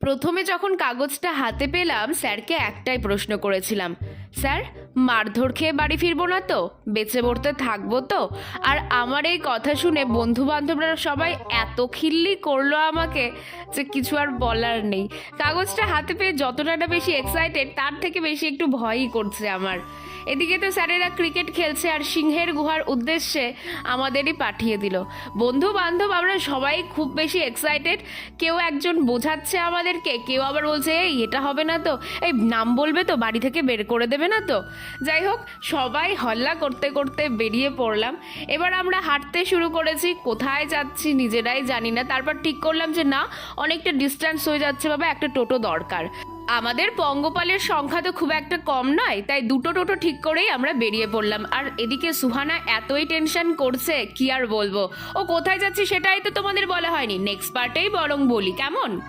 প্রথমে যখন কাগজটা হাতে পেলাম স্যারকে একটাই প্রশ্ন করেছিলাম, স্যার মারধর খেয়ে বাড়ি ফিরবো না তো, বেঁচে পড়তে থাকবো তো? আর আমার এই কথা শুনে বন্ধু বান্ধবরা সবাই এত খিল্লি করলো আমাকে যে কিছু আর বলার নেই। কাগজটা হাতে পেয়ে যতটা না বেশি এক্সাইটেড, তার থেকে বেশি একটু ভয়ই করছে আমার। এদিকে তো স্যারেরা ক্রিকেট খেলছে আর সিংহের গুহার উদ্দেশ্যে আমাদেরই পাঠিয়ে দিল। বন্ধু বান্ধব আমরা সবাই খুব বেশি এক্সাইটেড। কেউ একজন বোঝাচ্ছে আমাদেরকে, কেউ আবার বলছে এই এটা হবে না তো, এই নাম বলবে তো, বাড়ি থেকে বের করে দেবে না তো। যাই হোক, সবাই হল্লা করতে করতে বেরিয়ে পড়লাম। এবার আমরা হাঁটতে শুরু করেছি, কোথায় যাচ্ছি নিজেরাই জানি না। তারপর ঠিক করলাম যে না, অনেকটা ডিস্টেন্স হয়ে যাচ্ছে বাবা, একটা টোটো দরকার। আমাদের পঙ্গপালের সংখ্যা তো খুব একটা কম নয়, তাই দুটো টোটো ঠিক করেই আমরা বেরিয়ে পড়লাম। আর এদিকে সুহানা এতই টেনশন করছে, কি আর বলবো। ও কোথায় যাচ্ছে সেটাই তো তোমাদের বলা হয়নি, নেক্সট পার্টেই বরং বলি, কেমন?